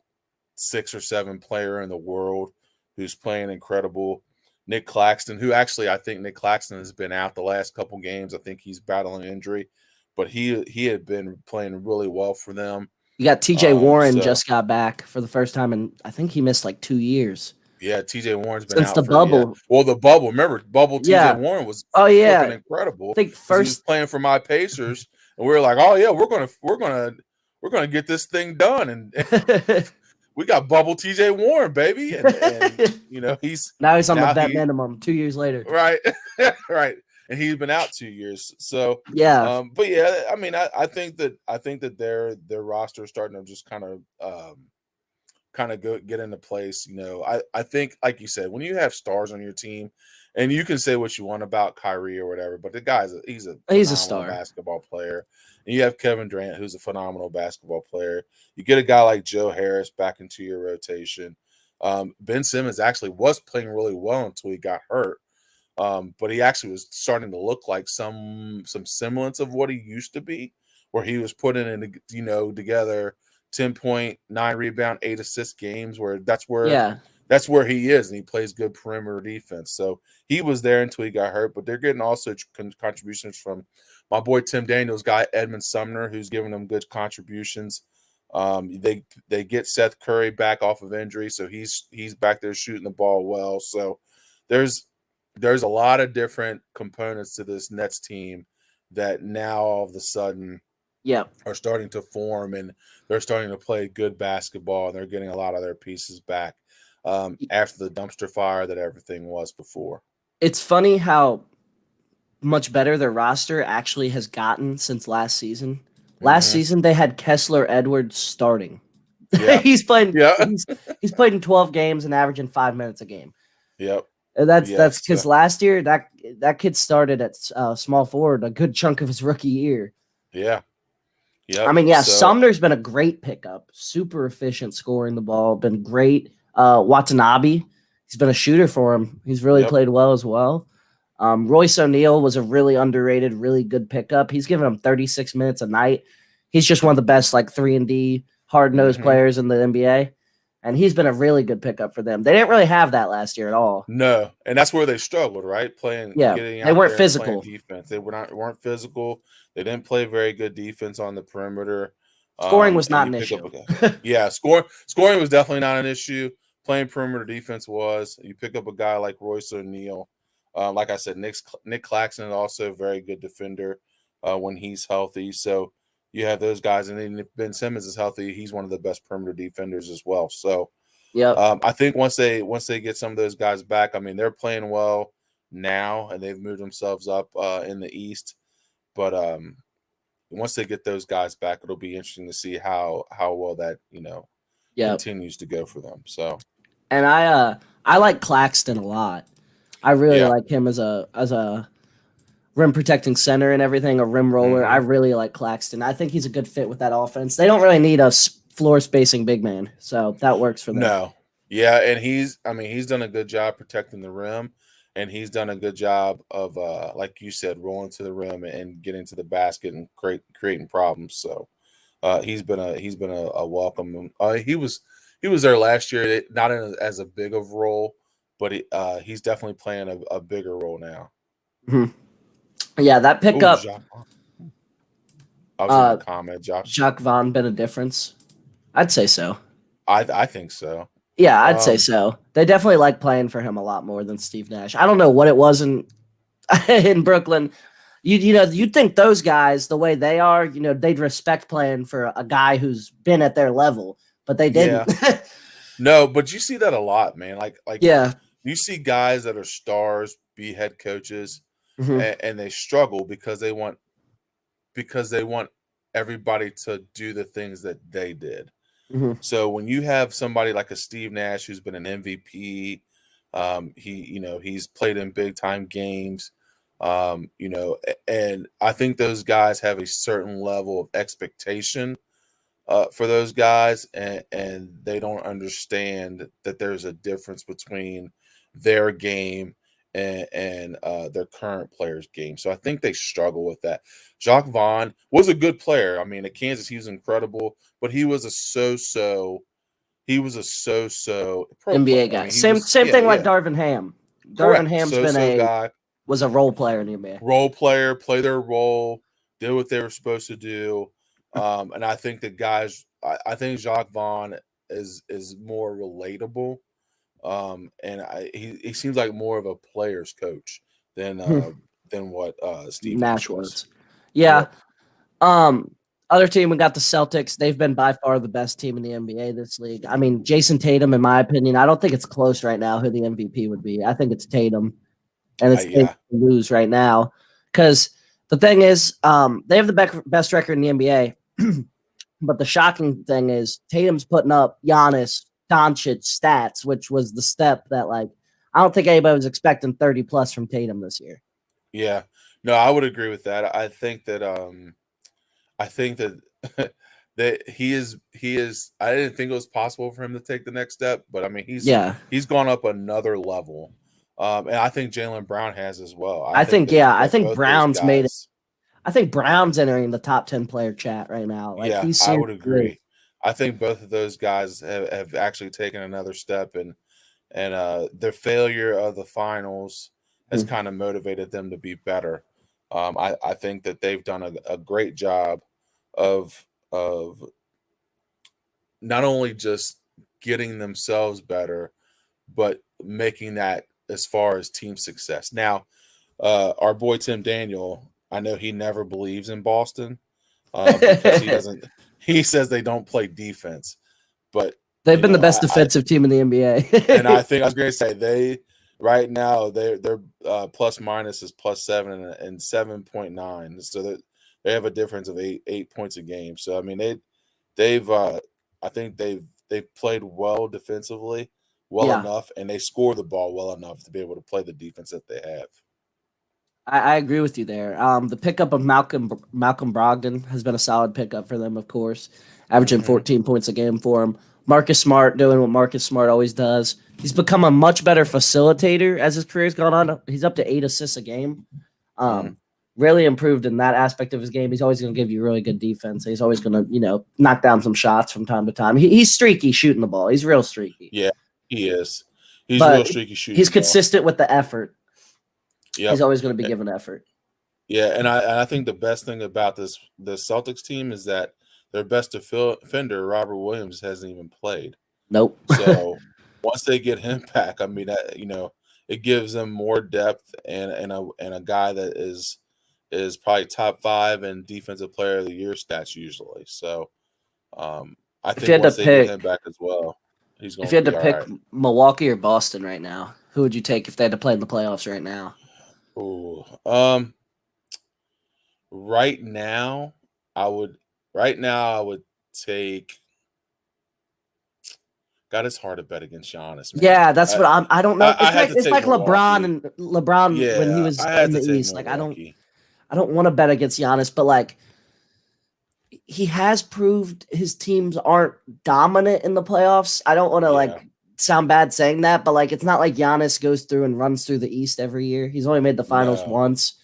6 or 7 player in the world, who's playing incredible. Nick Claxton, who actually, I think Nick Claxton has been out the last couple games. I think he's battling injury, but he had been playing really well for them. You got TJ Warren just got back for the first time, and I think he missed like 2 years. Yeah, TJ Warren's been since out the bubble. The bubble. Remember, TJ Warren was fucking incredible. I think he was playing for my Pacers, and we were like, oh yeah, we're gonna get this thing done, and we got Bubble TJ Warren, baby, and he's now on the vet he minimum 2 years later. right, right, and he's been out 2 years. So yeah, but yeah, I mean, I think that their roster is starting to just kind of go get into place. I think, like you said, when you have stars on your team, and you can say what you want about Kyrie or whatever, but the guy's he's a phenomenal star. basketball player. And you have Kevin Durant, who's a phenomenal basketball player. You get a guy like Joe Harris back into your rotation. Ben Simmons actually was playing really well until he got hurt. But he actually was starting to look like some semblance of what he used to be, where he was putting in, together 10.9 rebound, 8 assist games, where that's where he is, and he plays good perimeter defense. So he was there until he got hurt, but they're getting also contributions from my boy Tim Daniels' guy Edmund Sumner, who's giving them good contributions. They get Seth Curry back off of injury, so he's back there shooting the ball well. So there's a lot of different components to this Nets team that now all of a sudden are starting to form, and they're starting to play good basketball, and they're getting a lot of their pieces back after the dumpster fire that everything was before. It's funny how much better their roster actually has gotten since last season. Last season they had Kessler Edwards starting. Yeah. he's played in 12 games and averaging 5 minutes a game. Yep. That's because last year that kid started at small forward a good chunk of his rookie year. Yeah. Yeah. I mean, Sumner's been a great pickup. Super efficient scoring the ball. Been great. Watanabe, he's been a shooter for him. He's really played well as well. Royce O'Neal was a really underrated, really good pickup. He's giving him 36 minutes a night. He's just one of the best 3-and-D hard-nosed players in the NBA. And he's been a really good pickup for them. They didn't really have that last year at all. No, and that's where they struggled, right? They weren't physical. Defense. They weren't physical. They didn't play very good defense on the perimeter. Scoring was not an issue. Scoring was definitely not an issue. Playing perimeter defense was. You pick up a guy like Royce O'Neal. Like I said, Nick Claxton is also a very good defender when he's healthy. So you have those guys, and then if Ben Simmons is healthy, he's one of the best perimeter defenders as well. So I think once they get some of those guys back, I mean, they're playing well now, and they've moved themselves up in the East. But once they get those guys back, it'll be interesting to see how well that continues to go for them. So, and I like Claxton a lot. I really like him as a rim protecting center and everything, a rim roller. I really like Claxton. I think he's a good fit with that offense. They don't really need a floor spacing big man, so that works for them. No, yeah, and he's done a good job protecting the rim, and he's done a good job of like you said, rolling to the rim and getting to the basket and creating problems. So he's been a welcome. He was there last year, not in as a big of role, but he's definitely playing a bigger role now. Mm-hmm. Yeah, that pickup. I was going to comment, Josh. Jacques Vaughn been a difference? I'd say so. I think so. Yeah, I'd say so. They definitely like playing for him a lot more than Steve Nash. I don't know what it was in Brooklyn. You'd think those guys, the way they are, they'd respect playing for a guy who's been at their level, but they didn't. Yeah. No, but you see that a lot, man. You see guys that are stars be head coaches, and they struggle because they want everybody to do the things that they did. So when you have somebody like a Steve Nash who's been an MVP, he's played in big time games, and I think those guys have a certain level of expectation for those guys, and they don't understand that there's a difference between their game and their current players' game. So I think they struggle with that. Jacques Vaughn was a good player. I mean, at Kansas, he was incredible, but he was a so-so NBA guy. Same thing like Darvin Ham. Darvin Ham's was a role player in the NBA. Role player, play their role, did what they were supposed to do. And I think that guys, I think Jacques Vaughn is more relatable. And he seems like more of a player's coach than what Steve Nash was. Yeah. Um, Other team, we got the Celtics. They've been by far the best team in the NBA this league. I mean, Jason Tatum, in my opinion, I don't think it's close right now who the MVP would be. I think it's Tatum, and it's Tatum Yeah, to lose right now because the thing is, they have the best record in the NBA. But the shocking thing is Tatum's putting up Giannis, Doncic stats, which was the step that like I don't think anybody was expecting 30 plus from Tatum this year. yeah. No, I would agree with that. I think that that he is. I didn't think it was possible for him to take the next step, but I mean, Yeah. he's gone up another level, and I think Jalen Brown has as well. I think I think both those Brown's made it. guys. I think Brown's entering the top 10 player chat right now. Like Yeah, he's I would seriously agree. I think both of those guys have actually taken another step, and their failure of the finals has Mhm. kind of motivated them to be better. I think that they've done a great job of not only just getting themselves better, but making that as far as team success. Now, our boy Tim Daniel, I know he never believes in Boston because he doesn't. He says they don't play defense, but They've you been the know, best defensive team in the and NBA. I think I was going to say they right now their plus minus is +7 and 7.9, so they have a difference of eight points a game. So I mean they've I think they've played well defensively, well Yeah. enough, and they score the ball well enough to be able to play the defense that they have. I agree with you there. The pickup of Malcolm Brogdon has been a solid pickup for them, of course, averaging Hmm. 14 points a game for him. Marcus Smart doing what Marcus Smart always does. He's become a much better facilitator as his career's gone on. He's up to 8 assists a game. Hmm. Really improved in that aspect of his game. He's always going to give you really good defense. He's always going to, knock down some shots from time to time. He's streaky shooting the ball. He's real streaky, Yeah, he is. He's real but streaky shooting he's the ball. consistent with the effort. He's Yep. always going to be given effort. Yeah, and I think the best thing about the Celtics team is that their best defender, Robert Williams, hasn't even played. Nope. So once they get him back, I mean, it gives them more depth and a guy that is probably top 5 in defensive player of the year stats usually. So I If you think had to once they get pick, him back as well, he's if going you to had to be all pick right. Milwaukee or Boston right now, who would you take if they had to play in the playoffs right now? Ooh, right now, I would take. God, it's hard to bet against Giannis, man. Yeah, that's what I don't know. I had to It's take like Milwaukee. LeBron when he Yeah, was I had in to the take East. Like Milwaukee. I don't want to bet against Giannis, but like he has proved his teams aren't dominant in the playoffs. I don't want to Yeah, sound bad saying that, but like it's not like Giannis goes through and runs through the East every year. He's only made the finals no, once.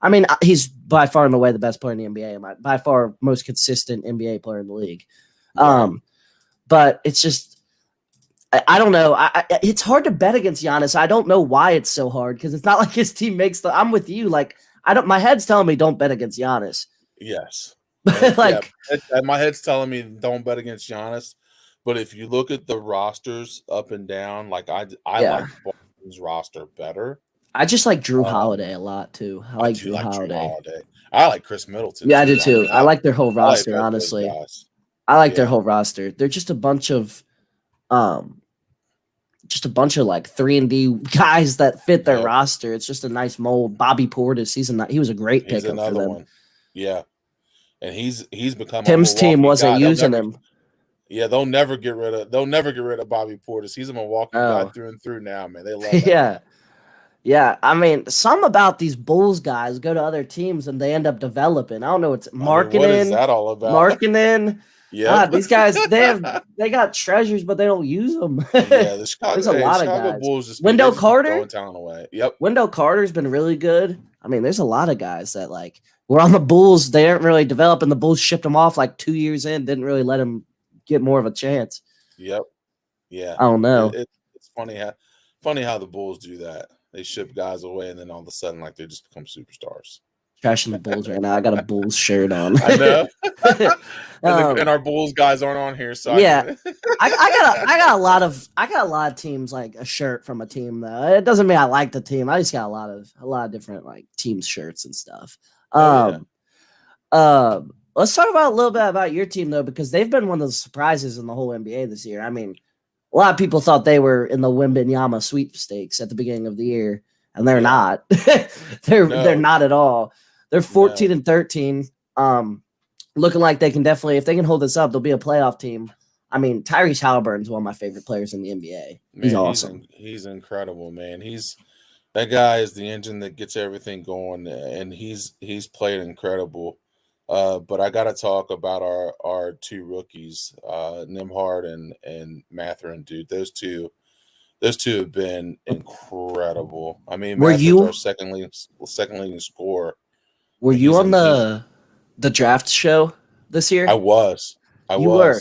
I mean, he's by far and away the best player in the NBA, by far most consistent NBA player in the league. right. But it's just I don't know. It's hard to bet against Giannis. I don't know why it's so hard because it's not like his team makes the. I'm with you. Like I don't. My head's telling me don't bet against Giannis. Yes, and yeah, Like my head's telling me don't bet against Giannis. But if you look at the rosters up and down, like I yeah, like Boston's roster better. I just like Drew Um, Holiday a lot too. I I like do Drew like Drew Holiday. Holiday. I like Chris Middleton Yeah, I do too. I too. mean, I like their whole I like roster. both those Honestly, guys. I like their Yeah, whole roster. They're um, just a bunch of like 3-and-D guys that fit their yep. roster. It's just a nice mold. Bobby Portis, he was a great He's pickup for another them. one. Yeah, and he's become a Tim's team Milwaukee wasn't guy. using him. They'll never get rid of Bobby Portis. He's a Milwaukee guy Oh, through and through now, man. They love that man. yeah. Yeah, I mean, some about these Bulls guys go to other teams and they end up developing. I don't know, it's I mean, what is that all about? marketing. Yep. God, these guys they got treasures, but they don't use them. Yeah, There's a lot of Chicago guys. Bulls just Wendell be Carter. throwing talent away. Yep. Wendell Carter's been really good. I mean, there's a lot of guys that like were on the Bulls. They aren't really developing. The Bulls shipped him off like 2 years in. Didn't really let him get more of a chance. Yep. Yeah. I don't know. It's funny how the Bulls do that. They ship guys away and then all of a sudden like they just become superstars. Trashing the Bulls right now. I got a Bulls shirt on. I know. Um, and our Bulls guys aren't on here, so yeah. I got a lot of teams like a shirt from a team though. It doesn't mean I like the team. I just got a lot of different like team shirts and stuff. Oh, yeah. Let's talk about a little bit about your team though, because they've been one of the surprises in the whole NBA this year. I mean, a lot of people thought they were in the Wembanyama sweepstakes at the beginning of the year, and they're not. They're not at all. They're 14 and 13. Looking like they can definitely, if they can hold this up, they'll be a playoff team. I mean, Tyrese Halliburton's one of my favorite players in the NBA. He's awesome. He's incredible, man. That guy is the engine that gets everything going, and he's played incredible. But I got to talk about our two rookies, Nimhard and Mathurin, dude. Those two have been incredible. I mean, Mathurin's our second leading scorer. Were you on the draft show this year? I was. You were.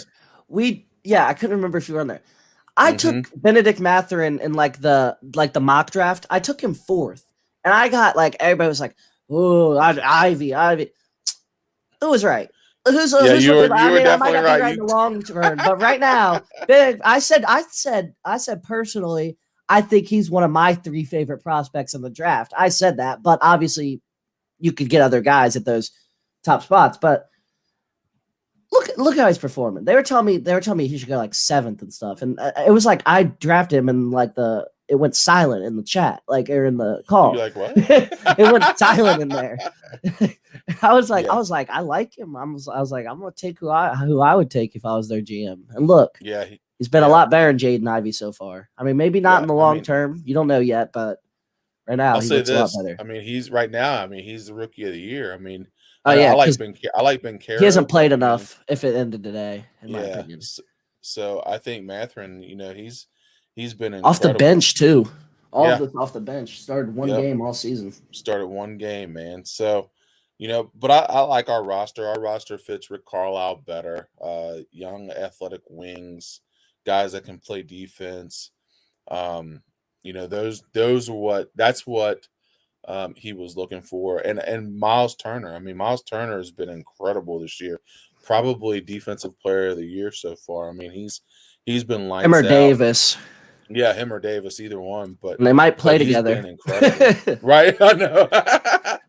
I couldn't remember if you were on there. I took Benedict Mathurin in like the mock draft. I took him 4th, and I got like everybody was like, "Oh, Ivy." It was right. You were definitely right in the long term, but right now, I said personally, I think he's one of my 3 favorite prospects in the draft. I said that, but obviously, you could get other guys at those top spots, but. Look how he's performing. They were telling me he should go like 7th and stuff, and it was like I drafted him and it went silent in the chat, like or in the call. You're like, what? It went silent in there. I was like, I like him. I was like, I'm gonna take who I would take if I was their GM. And look, he's been a lot better than Jaden Ivey so far. I mean, maybe not in the long term. You don't know yet, but right now he looks a lot better. I mean, he's the rookie of the year. I mean. Oh yeah, I like Ben Caro. He hasn't played enough. If it ended today, in my opinion. So I think Mathurin, he's been incredible. Off the bench too. Off the bench. Started one game all season. Started one game, man. So, but I like our roster. Our roster fits Rick Carlisle better. Young, athletic wings, guys that can play defense. Those are that's what. He was looking for, and Miles Turner. I mean, Miles Turner has been incredible this year. Probably defensive player of the year so far. I mean, he's been lights out. Him or Davis. Yeah, him or Davis, either one. But and they might play together. He's been incredible. Right? I know.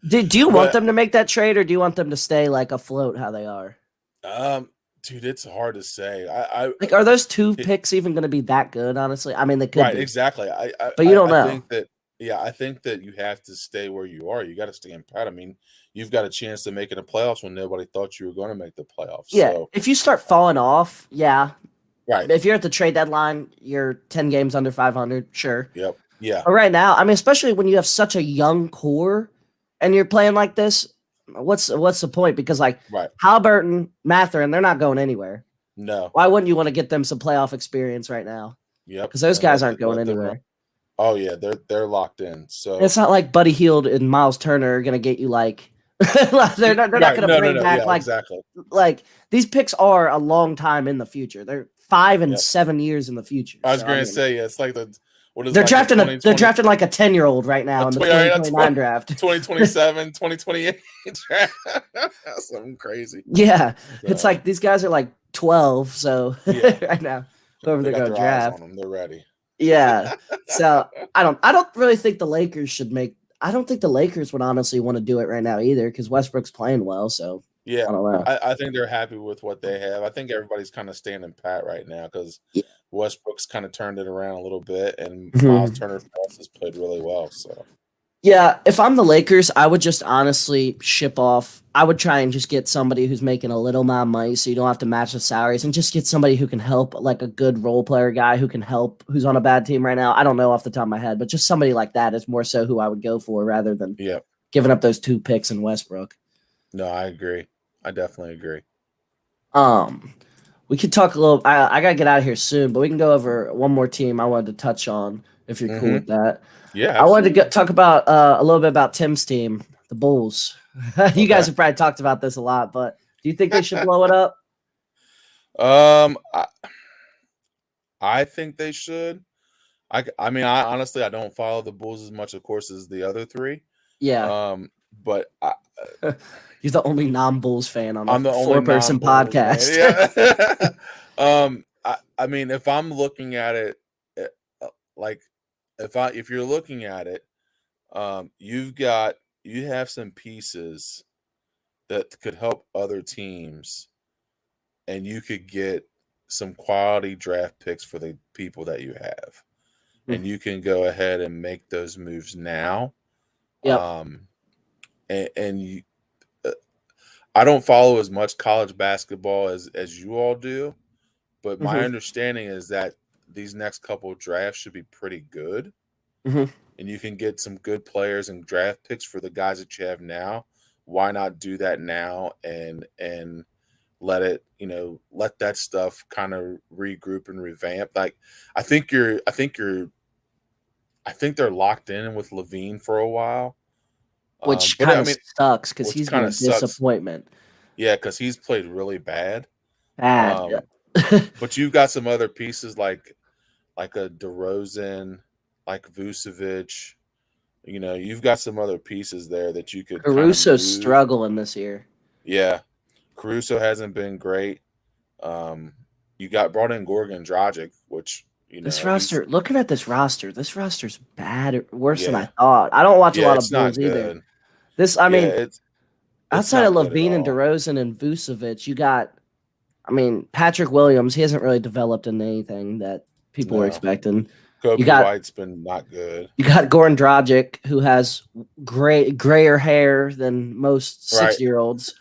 Do you want them to make that trade, or do you want them to stay like afloat how they are? Dude, it's hard to say. Are those 2 picks even going to be that good? Honestly, I mean, they could. Right, be. Exactly. But you don't know. I think that you have to stay where you are. You got to stay in pat. I mean, you've got a chance to make it the playoffs when nobody thought you were going to make the playoffs. Yeah. So, if you start falling off, right. If you're at the trade deadline, you're 10 games under 500. Sure. Yep. Yeah. But right now, I mean, especially when you have such a young core and you're playing like this, what's the point? Because Halliburton, Mathurin, they're not going anywhere. No. Why wouldn't you want to get them some playoff experience right now? Yep. Because those guys aren't going anywhere. Oh yeah, they're locked in. So it's not like Buddy Hield and Miles Turner are gonna get you like they're not gonna bring back exactly. Like these picks are a long time in the future. They're 5 and 7 years in the the I was gonna say it's like they're drafting like a 10-year-old right now in the 2029 draft. 2027, 2028 draft. Something crazy. Yeah. So. It's like these guys are like 12, so right now. Whoever they're gonna draft. They're ready. Yeah. So I don't really think the Lakers should make. I don't think the Lakers would honestly want to do it right now either because Westbrook's playing well. So yeah, I don't know. I think they're happy with what they have. I think everybody's kind of standing pat right now because Westbrook's kind of turned it around a little bit, and Miles Turner has played really well. So yeah, if I'm the Lakers, I would just honestly ship off. I would try and just get somebody who's making a little amount of money so you don't have to match the salaries and just get somebody who can help, like a good role player guy who can help, who's on a bad team right now. I don't know off the top of my head, but just somebody like that is more so who I would go for rather than giving up those 2 picks in Westbrook. No, I agree. I definitely agree. We could talk a little. I gotta get out of here soon, but we can go over one more team I wanted to touch on if you're cool with that. Yeah, absolutely. I wanted to talk about a little bit about Tim's team, the Bulls. You guys have probably talked about this a lot, but do you think they should blow it up? I think they should. I mean, I honestly don't follow the Bulls as much, of course, as the other 3. Yeah. But you're the only non-Bulls fan on a 4-person podcast. Yeah. I mean, if I'm looking at it, like if you're looking at it, you have some pieces that could help other teams, and you could get some quality draft picks for the people that you have, and you can go ahead and make those moves now. Yep. And you, I don't follow as much college basketball as you all do, but my understanding is that these next couple of drafts should be pretty good, and you can get some good players and draft picks for the guys that you have now. Why not do that now and let it, let that stuff kind of regroup and revamp? Like, I think they're locked in with Levine for a while, which kind of sucks because he's been a disappointment. Yeah, because he's played really bad. Bad. But you've got some other pieces like a DeRozan, like Vucevic. You've got some other pieces there that you could. Caruso's struggling this year. Yeah, Caruso hasn't been great. You got brought in Goran Dragic, which this roster. Looking at this roster's bad, worse than I thought. I don't watch a lot of Bulls either. It's outside of Levine and DeRozan and Vucevic, you got. Patrick Williams. He hasn't really developed into anything that people were expecting. Kobe White's been not good. You got Goran Dragic, who has grayer hair than most 6-year-olds.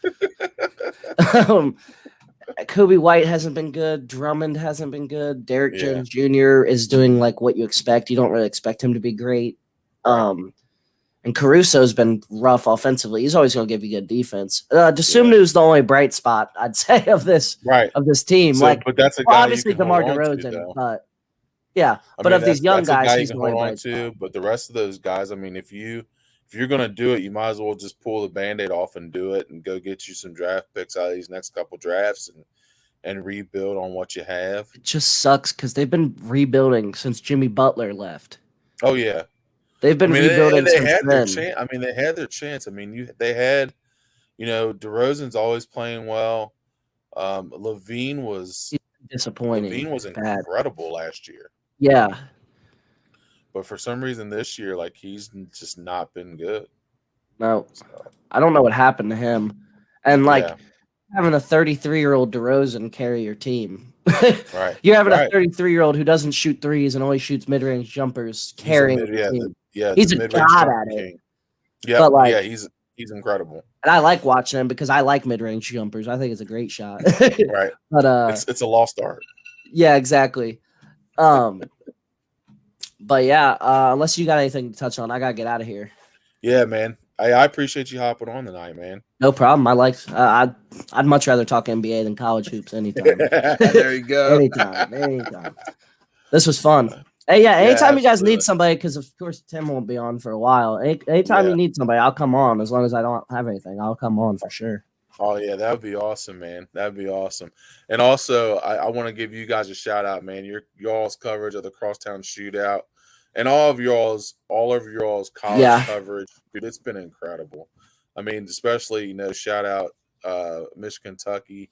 Kobe White hasn't been good. Drummond hasn't been good. Derrick Jones Jr. is doing like what you expect. You don't really expect him to be great. And Caruso's been rough offensively. He's always going to give you good defense. Desumnu's the only bright spot, I'd say, of this team. But that's a guy obviously DeMar DeRozan, but. Yeah, but of these young guys, he's the only bright spot. But the rest of those guys, if you're going to do it, you might as well just pull the Band-Aid off and do it and go get you some draft picks out of these next couple drafts and rebuild on what you have. It just sucks because they've been rebuilding since Jimmy Butler left. Oh, yeah. They've been rebuilding they since had then. They had their chance. They had, DeRozan's always playing well. Levine was disappointing. Levine was incredible last year. Yeah. But for some reason this year, he's just not been good. No. I don't know what happened to him. And having a 33-year-old DeRozan carry your team. Right. You're having a 33-year-old who doesn't shoot threes and only shoots mid-range jumpers carrying your team. He's a god at it. Yeah, but he's incredible. And I like watching him because I like mid-range jumpers. I think it's a great shot. Right. But it's a lost art. Yeah, exactly. But yeah, unless you got anything to touch on, I gotta get out of here. Yeah, man. I appreciate you hopping on tonight, man. No problem. I'd much rather talk NBA than college hoops anytime. There you go. anytime. This was fun. Hey, anytime you guys need somebody, because of course Tim won't be on for a while. Anytime you need somebody, I'll come on. As long as I don't have anything, I'll come on for sure. Oh, yeah, that would be awesome, man. That would be awesome. And also, I want to give you guys a shout-out, man. Y'all's coverage of the Crosstown Shootout and all of y'all's college coverage, dude, it's been incredible. Especially, shout-out Michigan, Kentucky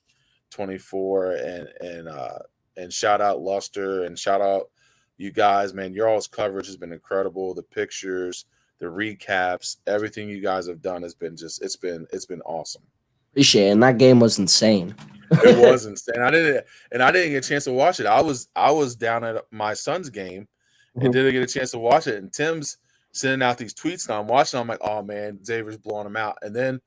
24 and shout-out Luster and shout-out you guys, man. Y'all's coverage has been incredible. The pictures, the recaps, everything you guys have done has been it's been awesome. Appreciate it. And that game was insane. It was insane. I didn't get a chance to watch it. I was down at my son's game and didn't get a chance to watch it. And Tim's sending out these tweets, and I'm watching. I'm like, oh man, Xavier's blowing him out. And then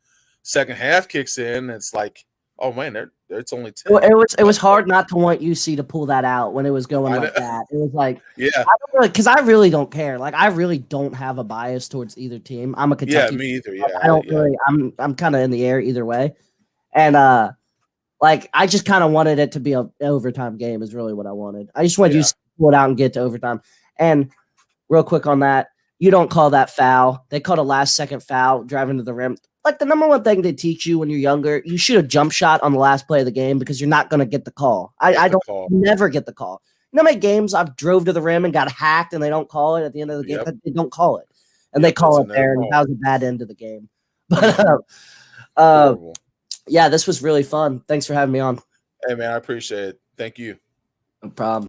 second half kicks in, and it's like, oh man, it's only 10. It was hard not to want UC to pull that out when it was going like that. It was like, because I really don't care. I really don't have a bias towards either team. I'm a Kentucky. Yeah, me either. Yeah, I don't really. I'm kind of in the air either way, and I just kind of wanted it to be an overtime game. Is really what I wanted. I just wanted UC to pull it out and get to overtime. And real quick on that, you don't call that foul. They called a last-second foul driving to the rim. The number one thing they teach you when you're younger, you shoot a jump shot on the last play of the game because you're not going to get the call. I don't never get the call. You know how many games I've drove to the rim and got hacked and they don't call it at the end of the game? They don't call it. And they call it there, and that was a bad end of the game. But this was really fun. Thanks for having me on. Hey, man, I appreciate it. Thank you. No problem.